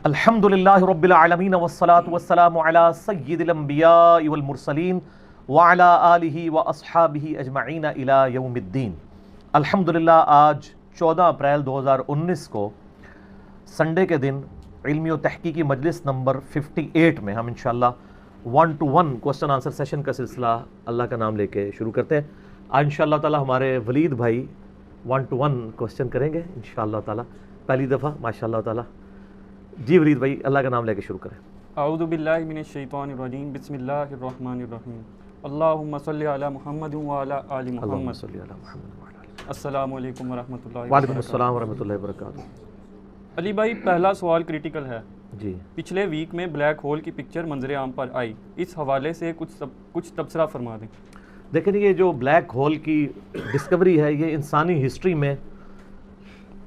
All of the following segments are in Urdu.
الحمدللہ رب العالمین والصلاة والسلام علی سید الانبیاء والمرسلین وعلی آلہ واصحابہ اجمعین الی یوم الدین۔ الحمدللہ آج 14 اپریل 2019 کو سنڈے کے دن علمی و تحقیقی مجلس نمبر 58 میں ہم انشاءاللہ 1 to 1 کوسچن آنسر سیشن کا سلسلہ اللہ کا نام لے کے شروع کرتے ہیں۔ آج انشاءاللہ تعالی ہمارے ولید بھائی 1 to 1 کوسچن کریں گے انشاءاللہ تعالی، پہلی دفعہ ماشاءاللہ تعالی۔ جی ولید بھائی اللہ کا نام لے کے شروع کریں۔ اعوذ باللہ من الشیطان الرجیم، بسم اللہ الرحمن الرحیم، اللہم صلی علی محمد وعلی آل محمد، صلی اللہ محمد۔ السلام علیکم ورحمۃ اللہ وعلیکم السلام ورحمۃ اللہ وبرکاتہ۔ علی بھائی پہلا سوال کریٹیکل ہے۔ جی پچھلے ویک میں بلیک ہول کی پکچر منظر عام پر آئی، اس حوالے سے کچھ تبصرہ فرما دیں۔ دیکھیں یہ جو بلیک ہول کی ڈسکوری ہے یہ انسانی ہسٹری میں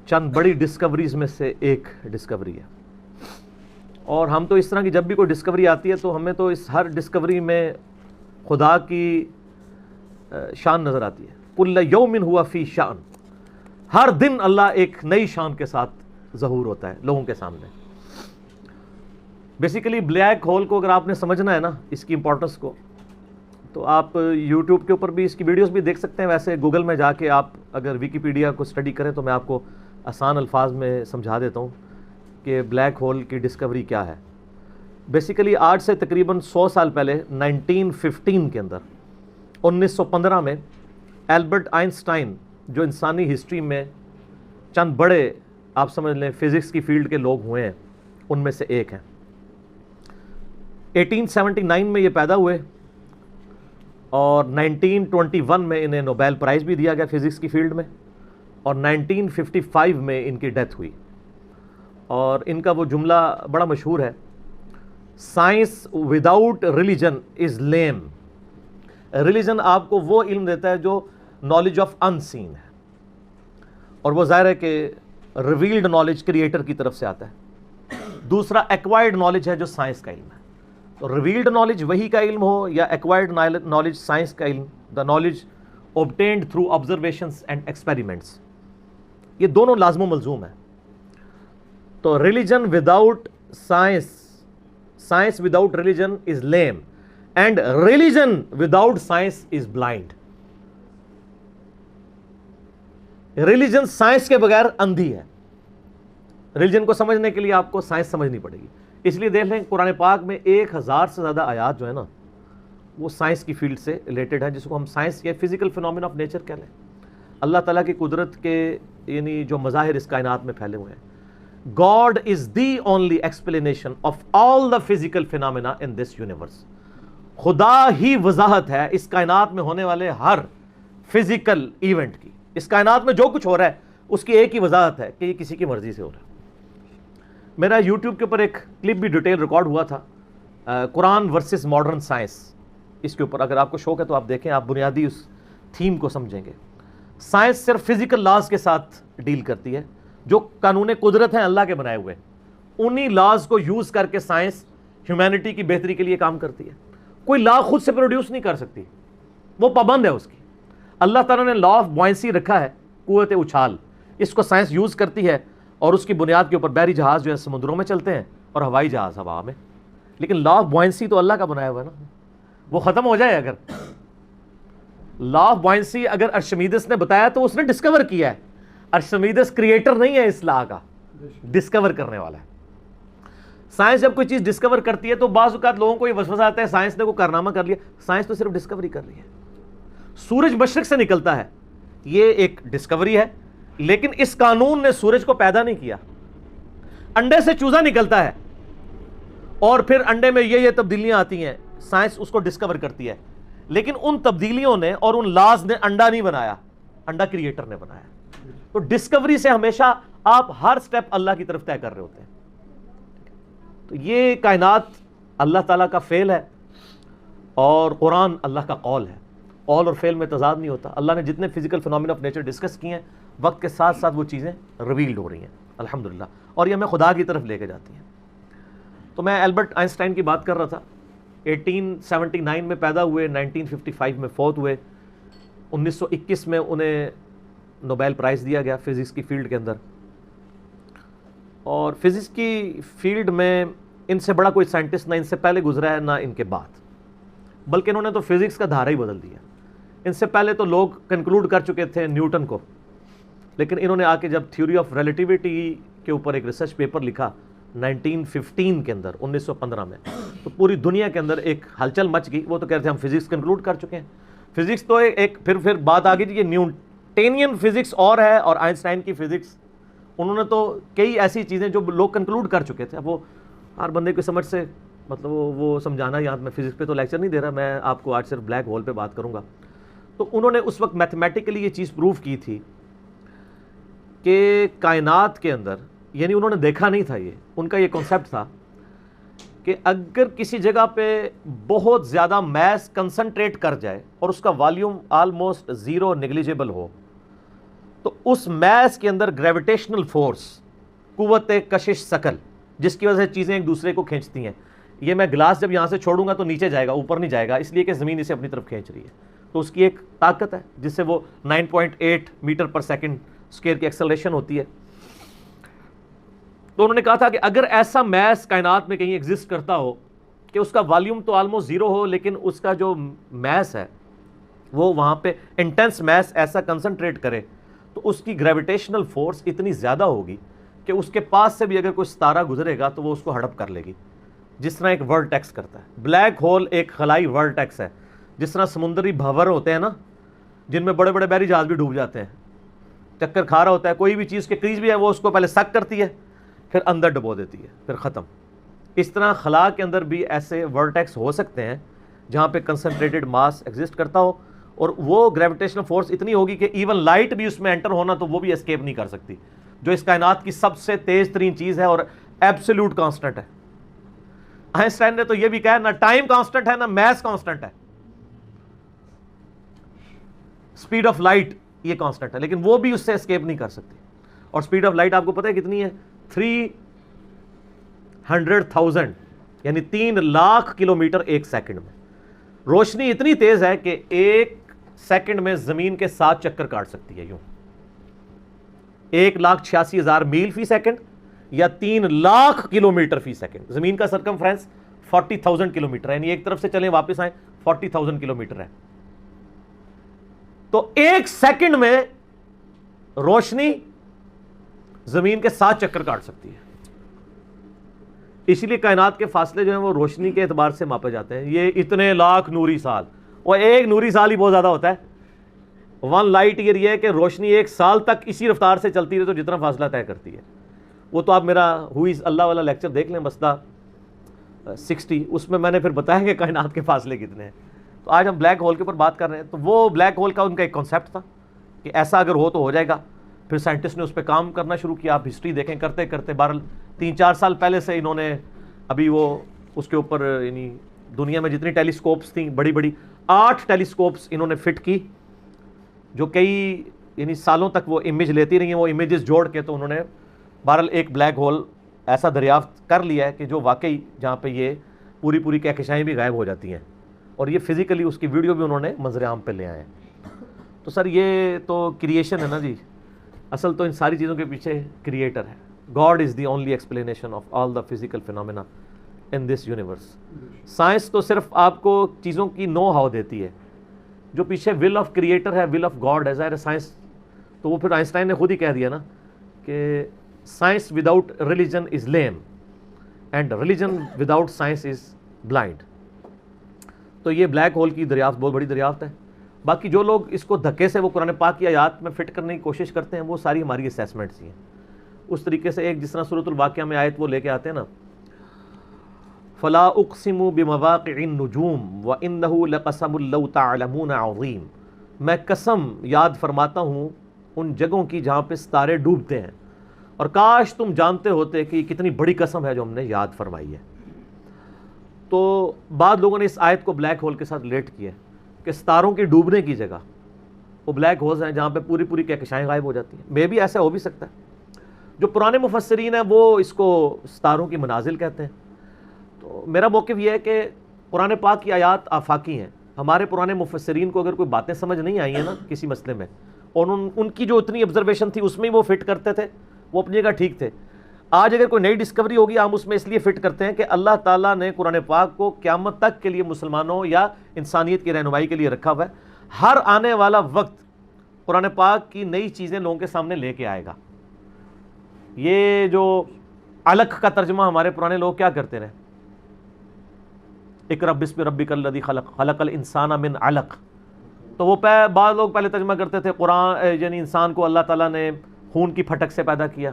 چند بڑی ڈسکوریز میں سے ایک ڈسکوری ہے، اور ہم تو اس طرح کی جب بھی کوئی ڈسکوری آتی ہے تو ہمیں تو اس ہر ڈسکوری میں خدا کی شان نظر آتی ہے۔ کل یوم ہوا فی شان، ہر دن اللہ ایک نئی شان کے ساتھ ظہور ہوتا ہے لوگوں کے سامنے۔ بیسیکلی بلیک ہول کو اگر آپ نے سمجھنا ہے نا اس کی امپورٹنس کو، تو آپ یوٹیوب کے اوپر بھی اس کی ویڈیوز بھی دیکھ سکتے ہیں، ویسے گوگل میں جا کے آپ اگر ویکیپیڈیا کو اسٹڈی کریں تو میں آپ کو آسان الفاظ میں سمجھا دیتا ہوں کہ بلیک ہول کی ڈسکوری کیا ہے۔ بیسیکلی آج سے تقریباً 100 سال پہلے 1915 کے اندر 1915 میں البرٹ آئنسٹائن جو انسانی ہسٹری میں چند بڑے آپ سمجھ لیں فزکس کی فیلڈ کے لوگ ہوئے ہیں ان میں سے ایک ہیں۔ 1879 میں یہ پیدا ہوئے اور 1921 میں انہیں نوبیل پرائز بھی دیا گیا فزکس کی فیلڈ میں، اور 1955 میں ان کی ڈیتھ ہوئی۔ اور ان کا وہ جملہ بڑا مشہور ہے، science without religion is lame. Religion آپ کو وہ علم دیتا ہے جو نالج آف ان سین ہے، اور وہ ظاہر ہے کہ ریویلڈ نالج کریٹر کی طرف سے آتا ہے۔ دوسرا ایکوائرڈ نالج ہے جو سائنس کا علم ہے۔ تو ریویلڈ نالج وہی کا علم ہو یا ایکوائرڈ نالج سائنس کا علم، the knowledge obtained through observations and experiments, یہ دونوں لازم و ملزوم ہیں۔ تو religion without science, science without religion is lame, and religion without science is blind. Religion science کے بغیر اندھی ہے۔ ریلیجن کو سمجھنے کے لیے آپ کو سائنس سمجھنی پڑے گی۔ اس لیے دیکھ لیں قرآن پاک میں 1000 سے زیادہ آیات جو ہے نا وہ سائنس کی فیلڈ سے ریلیٹڈ ہیں، جس کو ہم سائنس یا فزیکل فینومینا آف نیچر کہہ لیں۔ اللہ تعالیٰ کی قدرت کے یعنی جو مظاہر اس کائنات میں پھیلے ہوئے ہیں۔ God is the only explanation of all the physical phenomena in this universe۔ خدا ہی وضاحت ہے اس کائنات میں ہونے والے ہر فزیکل ایونٹ کی۔ اس کائنات میں جو کچھ ہو رہا ہے اس کی ایک ہی وضاحت ہے کہ یہ کسی کی مرضی سے ہو رہا ہے۔ میرا یوٹیوب کے اوپر ایک کلپ بھی ڈیٹیل ریکارڈ ہوا تھا، قرآن ورسز ماڈرن سائنس، اس کے اوپر اگر آپ کو شوق ہے تو آپ دیکھیں، آپ بنیادی اس تھیم کو سمجھیں گے۔ سائنس صرف فزیکل لاز کے ساتھ ڈیل کرتی ہے، جو قانون قدرت ہیں اللہ کے بنائے ہوئے، انہی لاز کو یوز کر کے سائنس ہیومینٹی کی بہتری کے لیے کام کرتی ہے۔ کوئی لا خود سے پروڈیوس نہیں کر سکتی، وہ پابند ہے اس کی۔ اللہ تعالیٰ نے لا آف بوائنسی رکھا ہے، قوت اچھال، اس کو سائنس یوز کرتی ہے، اور اس کی بنیاد کے اوپر بحری جہاز جو ہے سمندروں میں چلتے ہیں اور ہوائی جہاز ہوا میں۔ لیکن لا آف بوائنسی تو اللہ کا بنایا ہوا ہے نا، وہ ختم ہو جائے اگر لا آف بوائنسی اگر ارشمیدس نے بتایا تو اس نے ڈسکور کیا ہے۔ ارشمیدس کریٹر نہیں ہے اس لا کا، ڈسکور کرنے والا ہے۔ سائنس جب کوئی چیز ڈسکور کرتی ہے تو بعض اوقات لوگوں کو یہ وسوسہ آتا ہے سائنس نے کوئی کارنامہ کر لیا۔ سائنس تو صرف ڈسکوری کر رہی ہے۔ سورج مشرق سے نکلتا ہے، یہ ایک ڈسکوری ہے، لیکن اس قانون نے سورج کو پیدا نہیں کیا۔ انڈے سے چوزا نکلتا ہے اور پھر انڈے میں یہ تبدیلیاں آتی ہیں، سائنس اس کو ڈسکور کرتی ہے، لیکن ان تبدیلیوں نے اور ان لاز نے انڈا نہیں بنایا، انڈا کریٹر نے بنایا۔ تو ڈسکوری سے ہمیشہ آپ ہر سٹیپ اللہ کی طرف طے کر رہے ہوتے ہیں۔ تو یہ کائنات اللہ تعالیٰ کا فعل ہے اور قرآن اللہ کا قول ہے۔ قول اور فعل میں تضاد نہیں ہوتا۔ اللہ نے جتنے physical phenomena of nature discuss کیے ہیں، وقت کے ساتھ ساتھ وہ چیزیں ریویلڈ ہو رہی ہیں الحمدللہ، اور یہ ہمیں خدا کی طرف لے کے جاتی ہیں۔ تو میں البرٹ آئنسٹائن کی بات کر رہا تھا، 1879 میں پیدا ہوئے، 1955 میں فوت ہوئے، 1921 میں انہیں نوبیل پرائز دیا گیا فزکس کی فیلڈ کے اندر۔ اور فزکس کی فیلڈ میں ان سے بڑا کوئی سائنٹسٹ نہ ان سے پہلے گزرا ہے نہ ان کے بعد، بلکہ انہوں نے تو فزکس کا دھارا ہی بدل دیا۔ ان سے پہلے تو لوگ کنکلوڈ کر چکے تھے نیوٹن کو، لیکن انہوں نے آ کے جب تھیوری آف ریلیٹیوٹی کے اوپر ایک ریسرچ پیپر لکھا 1915 کے اندر، 1915 میں، تو پوری دنیا کے اندر ایک ہلچل مچ گئی۔ وہ تو کہتے ہیں ہم فزکس کنکلوڈ کر چکے ہیں۔ فزکس تو ایک پھر بات آ گئی کہ یہ نیوٹینین فزکس اور ہے اور آئنسٹائن کی فزکس، انہوں نے تو کئی ایسی چیزیں جو لوگ کنکلوڈ کر چکے تھے۔ اب وہ ہر بندے کی سمجھ سے مطلب وہ سمجھانا، یہاں میں فزکس پہ تو لیکچر نہیں دے رہا، میں آپ کو آج صرف بلیک ہول پہ بات کروں گا۔ تو انہوں نے اس وقت میتھمیٹیکلی یہ چیز پروف کی تھی کہ کائنات کے اندر، یعنی انہوں نے دیکھا نہیں تھا، یہ ان کا یہ کنسیپٹ تھا کہ اگر کسی جگہ پہ بہت زیادہ میس کنسنٹریٹ کر جائے اور اس کا والیوم آلموسٹ زیرو نیگلیجیبل ہو، تو اس میس کے اندر گریویٹیشنل فورس، قوت کشش ثقل، جس کی وجہ سے چیزیں ایک دوسرے کو کھینچتی ہیں، یہ میں گلاس جب یہاں سے چھوڑوں گا تو نیچے جائے گا، اوپر نہیں جائے گا، اس لیے کہ زمین اسے اپنی طرف کھینچ رہی ہے، تو اس کی ایک طاقت ہے جس سے وہ 9.8 میٹر پر سیکنڈ اسکوئر کی ایکسلریشن ہوتی ہے۔ تو انہوں نے کہا تھا کہ اگر ایسا میس کائنات میں کہیں ایگزسٹ کرتا ہو کہ اس کا والیوم تو آلموسٹ زیرو ہو، لیکن اس کا جو میس ہے وہ وہاں پہ انٹینس میس ایسا کنسنٹریٹ کرے، تو اس کی گریویٹیشنل فورس اتنی زیادہ ہوگی کہ اس کے پاس سے بھی اگر کوئی ستارہ گزرے گا تو وہ اس کو ہڑپ کر لے گی، جس طرح ایک ورٹیکس کرتا ہے۔ بلیک ہول ایک خلائی ورٹیکس ہے، جس طرح سمندری بھنور ہوتے ہیں نا، جن میں بڑے بڑے بحری جہاز بھی ڈوب جاتے ہیں، چکر کھا رہا ہوتا ہے، کوئی بھی چیز کے قریب بھی ہے وہ اس کو پہلے سک کرتی ہے پھر اندر ڈبو دیتی ہے، پھر ختم۔ اس طرح خلا کے اندر بھی ایسے ورٹیکس ہو سکتے ہیں جہاں پہ کنسنٹریٹڈ ماس ایگزسٹ کرتا ہو، اور وہ گریویٹیشنل فورس اتنی ہوگی کہ ایون لائٹ بھی اس میں انٹر ہونا تو وہ بھی اسکیپ نہیں کر سکتی، جو اس کائنات کی سب سے تیز ترین چیز ہے اور ایبسولوٹ کانسٹنٹ ہے۔ آئنسٹائن نے تو یہ بھی کہا نہ ٹائم کانسٹنٹ ہے نہ میس کانسٹنٹ ہے، سپیڈ آف لائٹ یہ کانسٹنٹ ہے، لیکن وہ بھی اس سے اسکیپ نہیں کر سکتی۔ اور سپیڈ آف لائٹ آپ کو پتہ ہے کتنی ہے؟ 300,000 یعنی 3 لاکھ کلومیٹر ایک سیکنڈ میں۔ روشنی اتنی تیز ہے کہ ایک سیکنڈ میں زمین کے 7 چکر کاٹ سکتی ہے، یوں 1,86,000 میل فی سیکنڈ یا 3 لاکھ کلومیٹر فی سیکنڈ۔ زمین کا سرکمفرنس 40,000 کلومیٹر ہے، یعنی ایک طرف سے چلیں واپس آئیں 40,000 کلومیٹر ہے۔ تو ایک سیکنڈ میں روشنی زمین کے 7 چکر کاٹ سکتی ہے۔ اس لیے کائنات کے فاصلے جو ہیں وہ روشنی کے اعتبار سے ماپے جاتے ہیں، یہ اتنے لاکھ نوری سال، اور ایک نوری سال ہی بہت زیادہ ہوتا ہے۔ 1 لائٹ ایئر یہ ہے کہ روشنی ایک سال تک اسی رفتار سے چلتی رہے تو جتنا فاصلہ طے کرتی ہے۔ وہ تو آپ میرا ہو از اللہ والا لیکچر دیکھ لیں، مسئلہ 60، اس میں نے پھر بتایا کہ کائنات کے فاصلے کتنے ہیں۔ تو آج ہم بلیک ہول کے اوپر بات کر رہے ہیں، تو وہ بلیک ہول کا ان کا ایک کنسیپٹ تھا کہ ایسا اگر ہو تو ہو جائے گا۔ پھر سائنٹسٹ نے اس پہ کام کرنا شروع کیا، آپ ہسٹری دیکھیں، کرتے کرتے 3-4 سال پہلے سے انہوں نے ابھی وہ اس کے اوپر، یعنی دنیا میں جتنی ٹیلیسکوپس تھیں بڑی بڑی 8 ٹیلیسکوپس انہوں نے فٹ کی، جو کئی یعنی سالوں تک وہ امیج لیتی رہی ہیں، وہ امیجز جوڑ کے تو انہوں نے بہرحال ایک بلیک ہول ایسا دریافت کر لیا ہے کہ جو واقعی جہاں پہ یہ پوری کہکشائیں بھی غائب ہو جاتی ہیں، اور یہ فزیکلی اس کی ویڈیو بھی انہوں نے منظر عام پہ لے آئے ہیں۔ تو سر یہ تو کریشن ہے نا جی، اصل تو ان ساری چیزوں کے پیچھے کریٹر ہے۔ God is the only explanation of all the physical phenomena in this universe۔ Science تو صرف آپ کو چیزوں کی نو ہاؤ دیتی ہے، جو پیچھے ول آف کریٹر ہے، ول آف گاڈ ہے، ظاہر سائنس تو وہ پھر آئنسٹائن نے خود ہی کہہ دیا نا کہ science without religion is lame and religion without science is blind. تو یہ بلیک ہول کی دریافت بہت بڑی دریافت ہے۔ باقی جو لوگ اس کو دھکے سے وہ قرآن پاک کی آیات میں فٹ کرنے کی کوشش کرتے ہیں، وہ ساری ہماری اسیسمنٹس ہی ہیں۔ اس طریقے سے ایک جس طرح سورۃ الواقعہ میں آیت وہ لے کے آتے ہیں نا، فلا اقسم بمواقع النجوم وانه لقسم لو تعلمون عظیم، میں قسم یاد فرماتا ہوں ان جگہوں کی جہاں پہ ستارے ڈوبتے ہیں، اور کاش تم جانتے ہوتے کہ یہ کتنی بڑی قسم ہے جو ہم نے یاد فرمائی ہے۔ تو بعض لوگوں نے اس آیت کو بلیک ہول کے ساتھ ریلیٹ کیا کہ ستاروں کے ڈوبنے کی جگہ وہ بلیک ہولز ہیں جہاں پہ پوری کہکشائیں غائب ہو جاتی ہیں۔ مے بھی ایسا ہو بھی سکتا ہے۔ جو پرانے مفسرین ہیں وہ اس کو ستاروں کی منازل کہتے ہیں۔ تو میرا موقف یہ ہے کہ قرآن پاک کی آیات آفاقی ہیں۔ ہمارے پرانے مفسرین کو اگر کوئی باتیں سمجھ نہیں آئی ہیں نا کسی مسئلے میں، اور ان کی جو اتنی آبزرویشن تھی اس میں ہی وہ فٹ کرتے تھے، وہ اپنی جگہ ٹھیک تھے۔ آج اگر کوئی نئی ڈسکوری ہوگی ہم اس میں اس لیے فٹ کرتے ہیں کہ اللہ تعالیٰ نے قرآن پاک کو قیامت تک کے لیے مسلمانوں یا انسانیت کی رہنمائی کے لیے رکھا ہوا ہے. ہر آنے والا وقت قرآن پاک کی نئی چیزیں لوگوں کے سامنے لے کے آئے گا. یہ جو علق کا ترجمہ ہمارے پرانے لوگ کیا کرتے رہے, اقرأ بسم ربک الذی خلق خلق الانسان من علق, تو وہ بعض لوگ پہلے ترجمہ کرتے تھے قرآن یعنی انسان کو اللہ تعالیٰ نے خون کی پھٹک سے پیدا کیا.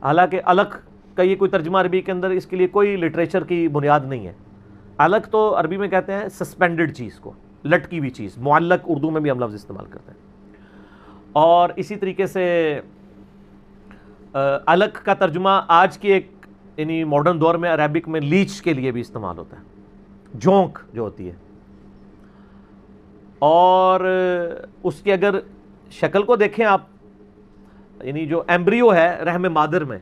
حالانکہ علق کا یہ کوئی ترجمہ عربی کے اندر اس کے لیے کوئی لٹریچر کی بنیاد نہیں ہے. علق تو عربی میں کہتے ہیں سسپینڈڈ چیز کو, لٹکی ہوئی چیز. معلق اردو میں بھی ہم لفظ استعمال کرتے ہیں. اور اسی طریقے سے علق کا ترجمہ آج کی ایک یعنی ماڈرن دور میں عربک میں لیچ کے لیے بھی استعمال ہوتا ہے, جونک جو ہوتی ہے. اور اس کی اگر شکل کو دیکھیں آپ, یعنی جو ایمبریو ہے رحم مادر میں,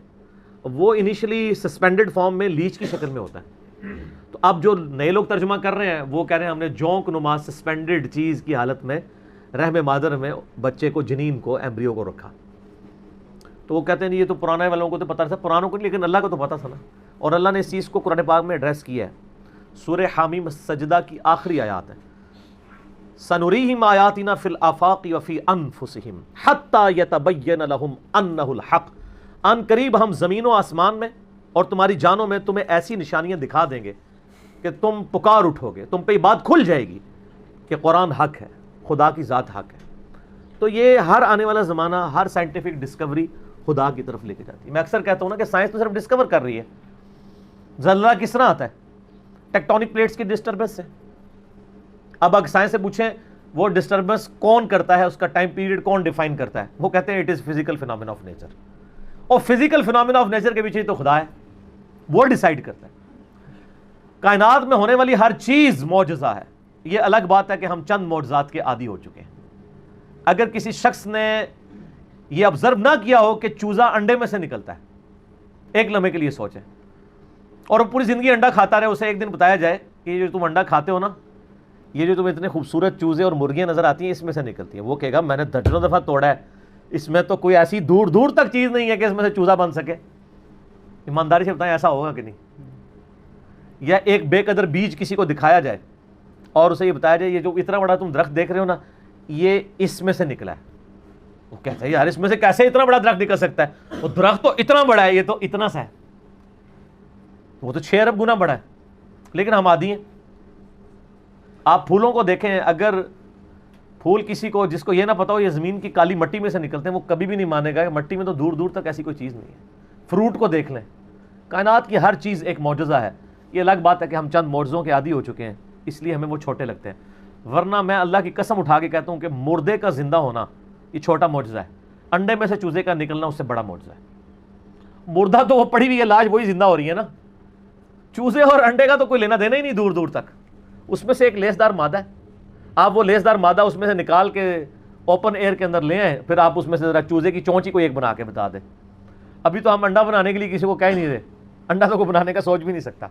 وہ انیشلی سسپینڈڈ فارم میں لیچ کی شکل میں ہوتا ہے. تو اب جو نئے لوگ ترجمہ کر رہے ہیں وہ کہہ رہے ہیں ہم نے جونک نما سسپینڈڈ چیز کی حالت میں رحم مادر میں بچے کو, جنین کو, ایمبریو کو رکھا. تو وہ کہتے ہیں یہ تو پرانے والوں کو تو پتہ تھا, پرانوں کو نہیں, لیکن اللہ کو تو پتہ تھا نا. اور اللہ نے اس چیز کو قرآن پاک میں ایڈریس کیا ہے. سورہ حامیم السجدہ کی آخری آیات ہے, سنریہم آیاتنا فی الآفاق وفی انفسہم حتی یتبین لہم انہ الحق. ان قریب ہم زمین و آسمان میں اور تمہاری جانوں میں تمہیں ایسی نشانیاں دکھا دیں گے کہ تم پکار اٹھو گے, تم پہ یہ بات کھل جائے گی کہ قرآن حق ہے, خدا کی ذات حق ہے. تو یہ ہر آنے والا زمانہ, ہر سائنٹیفک ڈسکوری خدا کی طرف لے کے جاتی ہے. میں اکثر کہتا ہوں نا کہ سائنس تو صرف ڈسکور کر رہی ہے. زلزلہ کس طرح آتا ہے؟ ٹیکٹونک پلیٹس کی ڈسٹربنس سے. اب اگر سائنس سے پوچھیں وہ ڈسٹربنس کون کرتا ہے, اس کا ٹائم پیریڈ کون ڈیفائن کرتا ہے, وہ کہتے ہیں it is physical phenomena of nature. اور فزیکل فینومینا آف نیچر کے پیچھے تو خدا ہے, وہ ڈیسائیڈ کرتا ہے. کائنات میں ہونے والی ہر چیز معجزہ ہے. یہ الگ بات ہے کہ ہم چند معجزات کے عادی ہو چکے ہیں. اگر کسی شخص نے یہ آبزرو نہ کیا ہو کہ چوزا انڈے میں سے نکلتا ہے, ایک لمحے کے لیے سوچیں, اور وہ پوری زندگی انڈا کھاتا رہے, اسے ایک دن بتایا جائے کہ یہ جو تم انڈا کھاتے ہو نا, یہ جو تمہیں اتنے خوبصورت چوزے اور مرغیاں نظر آتی ہیں اس میں سے نکلتی ہیں, وہ کہے گا میں نے درجنوں دفعہ توڑا ہے, اس میں تو کوئی ایسی دور دور تک چیز نہیں ہے کہ اس میں سے چوزا بن سکے. ایمانداری سے بتائیں ایسا ہوگا کہ نہیں؟ یا ایک بے قدر بیج کسی کو دکھایا جائے اور اسے یہ بتایا جائے یہ جو اتنا بڑا تم درخت دیکھ رہے ہو نا, یہ اس میں سے نکلا ہے. وہ کہتا ہے یار اس میں سے کیسے اتنا بڑا درخت نکل سکتا ہے, وہ درخت تو اتنا بڑا ہے, یہ تو اتنا سا ہے, وہ تو 6 ارب گنا بڑا ہے. لیکن ہم عادی ہیں. آپ پھولوں کو دیکھیں, اگر پھول کسی کو جس کو یہ نہ پتا ہو یہ زمین کی کالی مٹی میں سے نکلتے ہیں, وہ کبھی بھی نہیں مانے گا کہ مٹی میں تو دور دور تک ایسی کوئی چیز نہیں ہے. فروٹ کو دیکھ لیں, کائنات کی ہر چیز ایک معجزہ ہے. یہ الگ بات ہے کہ ہم چند معجزوں کے عادی ہو چکے ہیں, اس لیے ہمیں وہ چھوٹے لگتے ہیں. ورنہ میں اللہ کی قسم اٹھا کے کہتا ہوں کہ مردے کا زندہ ہونا یہ چھوٹا معجزہ ہے. انڈے میں سے چوزے کا نکلنا اس سے بڑا معجزہ ہے. مردہ تو وہ پڑی ہوئی ہے لاش, وہی زندہ ہو رہی ہے نا. چوزے اور انڈے کا تو کوئی لینا دینا ہی نہیں دور دور تک. اس میں سے ایک لیسدار مادہ ہے, آپ وہ لیسدار مادہ اس میں سے نکال کے اوپن ایئر کے اندر لے آئیں, پھر آپ اس میں سے ذرا چوزے کی چونچ ہی کوئی ایک بنا کے بتا دیں. ابھی تو ہم انڈا بنانے کے لیے کسی کو کہہ نہیں رہے, انڈا تو کوئی بنانے کا سوچ بھی نہیں سکتا.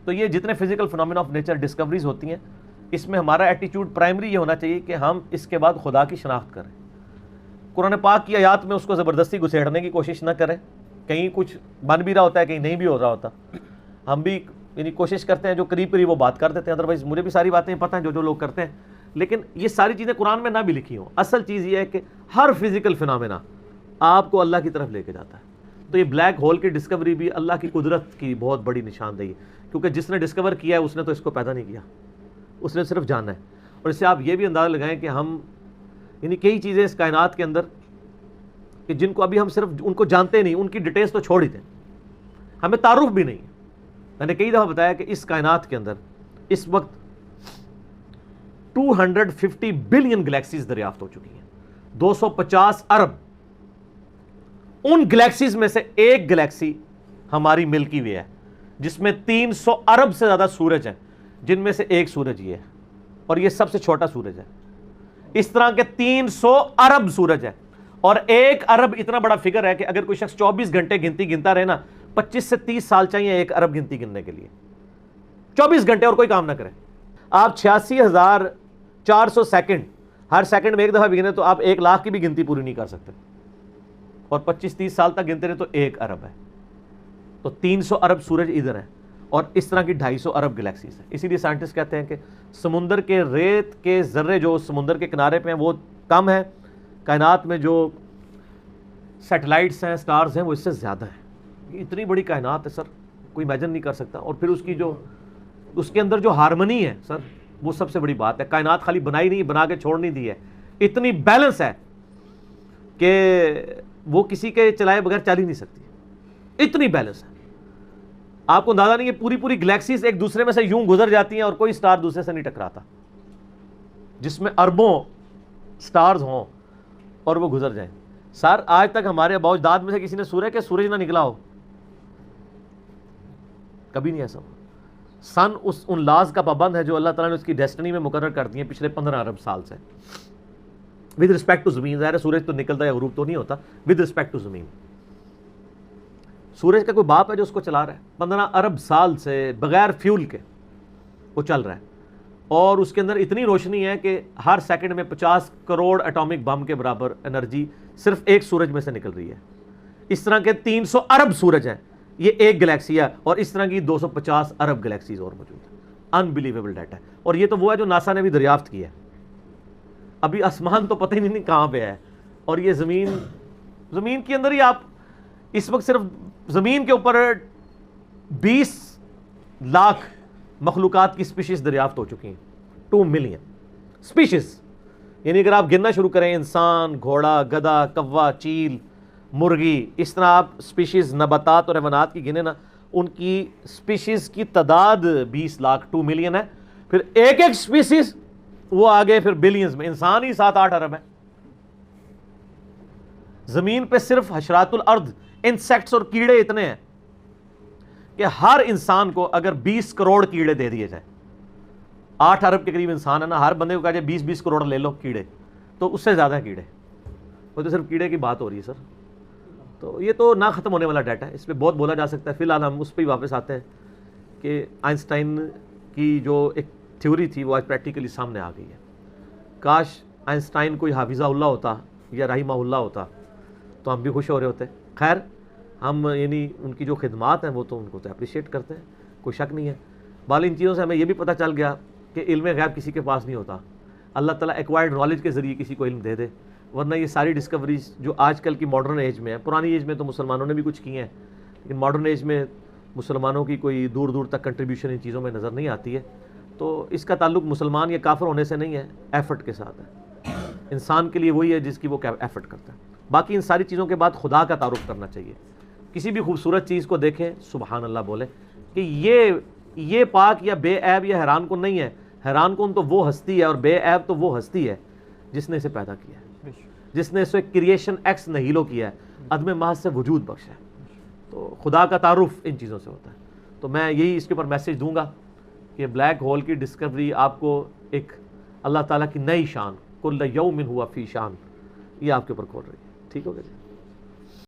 تو یہ جتنے physical phenomena of nature discoveries ہوتی ہیں, اس میں ہمارا ایٹیٹیوڈ پرائمری یہ ہونا چاہیے کہ ہم اس کے بعد خدا کی شناخت کریں. قرآن پاک کی آیات میں اس کو زبردستی گھسیڑنے کی کوشش نہ کریں. کہیں کچھ بن بھی رہا ہوتا ہے, کہیں نہیں بھی ہو رہا ہوتا. ہم بھی یعنی کوشش کرتے ہیں جو قریب قریب وہ بات کر دیتے ہیں, ادروائز مجھے بھی ساری باتیں پتہ ہیں جو لوگ کرتے ہیں, لیکن یہ ساری چیزیں قرآن میں نہ بھی لکھی ہوں. اصل چیز یہ ہے کہ ہر فزیکل فینومینا آپ کو اللہ کی طرف لے کے جاتا ہے. تو یہ بلیک ہول کی ڈسکوری بھی اللہ کی قدرت کی بہت بڑی نشاندہی ہے, کیونکہ جس نے ڈسکور کیا ہے اس نے تو اس کو پیدا نہیں کیا, اس نے صرف جانا ہے. اور اس سے آپ یہ بھی اندازہ لگائیں کہ ہم یعنی کئی چیزیں اس کائنات کے اندر کہ جن کو ابھی ہم صرف ان کو جانتے نہیں, ان کی ڈیٹیلز تو چھوڑ ہی دیں, ہمیں تعارف بھی نہیں ہے. میں نے کئی دفعہ بتایا کہ اس کائنات کے اندر اس وقت 250 بلین گلیکسیز دریافت ہو چکی ہیں, 250 ارب. ان گلیکسیز میں سے ایک گلیکسی ہماری ملکی وے ہے, جس میں 300 ارب سے زیادہ سورج ہیں, جن میں سے ایک سورج یہ ہے, اور یہ سب سے چھوٹا سورج ہے. اس طرح کے 300 ارب سورج ہے, اور 1 ارب اتنا بڑا فگر ہے کہ اگر کوئی شخص 24 گھنٹے گنتی گنتا رہے نا, 25 سے 30 سال چاہیے 1 ارب گنتی گننے کے لیے. 24 گھنٹے اور کوئی کام نہ کریں. آپ 86,400 سیکنڈ, ہر سیکنڈ میں ایک دفعہ بھی گنے تو آپ 1 لاکھ کی بھی گنتی پوری نہیں کر سکتے. اور 25-30 سال تک گنتے رہے تو 1 ارب ہے، تو 300 ارب سورج ادھر ہیں، اور اس طرح کی 250 ارب گلیکسیز ہیں. اسی لیے سائنٹسٹ کہتے ہیں کہ سمندر کے ریت کے ذرے جو سمندر کے کنارے پہ ہیں وہ کم ہیں، کائنات میں جو سیٹلائٹس ہیں، سٹارز ہیں، وہ اس سے زیادہ ہیں. یہ اتنی بڑی کائنات ہے سر، کوئی امیجن نہیں کر سکتا. اور پھر اس کے اندر جو ہارمنی ہے سر، وہ سب سے بڑی بات ہے. کائنات خالی بنائی نہیں، بنا کے چھوڑ نہیں دی ہے، اتنی بیلنس ہے کہ وہ کسی کے چلائے بغیر چل ہی نہیں سکتی، اتنی بیلنس ہے. آپ کو اندازہ نہیں ہے، پوری پوری گلیکسیز ایک دوسرے میں سے یوں گزر جاتی ہیں اور کوئی سٹار دوسرے سے نہیں ٹکراتا، جس میں اربوں سٹارز ہوں اور وہ گزر جائیں. سر آج تک ہمارے آباء و اجداد میں سے کسی نے سورہ کہ سورج نہ نکلا ہو؟ کبھی نہیں ایسا ہوا. سن ان لاز کا پابند ہے جو اللہ تعالیٰ نے اس کی ڈیسٹنی میں مقرر کر دی ہیں پچھلے 15 ارب سال سے. ود رسپیکٹ ٹو زمین، ظاہر ہے سورج تو نکلتا یا غروب تو نہیں ہوتا، ود رسپیکٹ ٹو زمین. سورج کا کوئی باپ ہے جو اس کو چلا رہا ہے 15 ارب سال سے بغیر فیول کے وہ چل رہا ہے، اور اس کے اندر اتنی روشنی ہے کہ ہر سیکنڈ میں 50 کروڑ ایٹامک بم کے برابر انرجی صرف ایک سورج میں سے نکل رہی ہے. اس طرح کے 300 ارب سورج ہیں، یہ ایک گلیکسی ہے، اور اس طرح کی 250 ارب گلیکسیز اور موجود ہیں. انبلیویبل ڈیٹا ہے. اور یہ تو وہ ہے جو ناسا نے بھی دریافت کیا ہے. ابھی آسمان تو پتہ ہی نہیں کہاں پہ ہے، اور یہ زمین کے اندر ہی آپ اس وقت صرف زمین کے اوپر 20 لاکھ مخلوقات کی سپیشیز دریافت ہو چکی ہیں. 2 ملین سپیشیز، یعنی اگر آپ گننا شروع کریں انسان، گھوڑا، گدھا، کوا، چیل، مرغی، اس طرح آپ سپیشیز نباتات اور حیوانات کی گنے نا، ان کی سپیشیز کی تعداد 20 لاکھ 2 ملین ہے. پھر ایک ایک سپیشیز وہ آگے پھر بلینز میں، انسان ہی 7-8 ارب ہے. زمین پہ صرف حشرات الارض، انسیکٹس اور کیڑے اتنے ہیں کہ ہر انسان کو اگر 20 کروڑ کیڑے دے دیے جائیں، 8 ارب کے قریب انسان ہے نا، ہر بندے کو کہا جائے 20-20 کروڑ لے لو کیڑے، تو اس سے زیادہ ہیں کیڑے. وہ تو صرف کیڑے کی بات ہو رہی ہے سر. تو یہ تو نہ ختم ہونے والا ڈیٹا ہے، اس پہ بہت بولا جا سکتا ہے. فی الحال ہم اس پہ ہی واپس آتے ہیں کہ آئنسٹائن کی جو ایک تھیوری تھی وہ آج پریکٹیکلی سامنے آ گئی ہے. کاش آئنسٹائن کوئی حافظہ اللہ ہوتا یا رحمہ اللہ ہوتا تو ہم بھی خوش ہو رہے ہوتے. خیر ہم یعنی ان کی جو خدمات ہیں وہ تو ان کو تو اپریشیٹ کرتے ہیں، کوئی شک نہیں ہے. بال ان چیزوں سے ہمیں یہ بھی پتہ چل گیا کہ علم غیب کسی کے پاس نہیں ہوتا. اللہ تعالیٰ ایکوائرڈ نالج کے ذریعے کسی کو علم دے دے، ورنہ یہ ساری ڈسکوریز جو آج کل کی ماڈرن ایج میں ہے، پرانی ایج میں تو مسلمانوں نے بھی کچھ کی ہیں، لیکن ماڈرن ایج میں مسلمانوں کی کوئی دور دور تک کنٹریبیوشن ان چیزوں میں نظر نہیں آتی ہے. تو اس کا تعلق مسلمان یا کافر ہونے سے نہیں ہے، ایفرٹ کے ساتھ ہے. انسان کے لیے وہی ہے جس کی وہ ایفرٹ کرتا ہے. باقی ان ساری چیزوں کے بعد خدا کا تعارف کرنا چاہیے. کسی بھی خوبصورت چیز کو دیکھیں سبحان اللہ بولیں کہ یہ پاک یا بے عیب یا حیران کن نہیں ہے. حیران کن تو وہ ہستی ہے اور بے عیب تو وہ ہستی ہے جس نے اسے پیدا کیا ہے، جس نے اسے کریشن ایکس نہیلو کیا ہے، عدم محض سے وجود بخشا ہے. تو خدا کا تعارف ان چیزوں سے ہوتا ہے. تو میں یہی اس کے اوپر میسج دوں گا کہ بلیک ہول کی ڈسکوری آپ کو ایک اللہ تعالیٰ کی نئی شان، کل یوم ہوا فی شان، یہ آپ کے اوپر کھول رہی ہے. ٹھیک ہو گیا جی.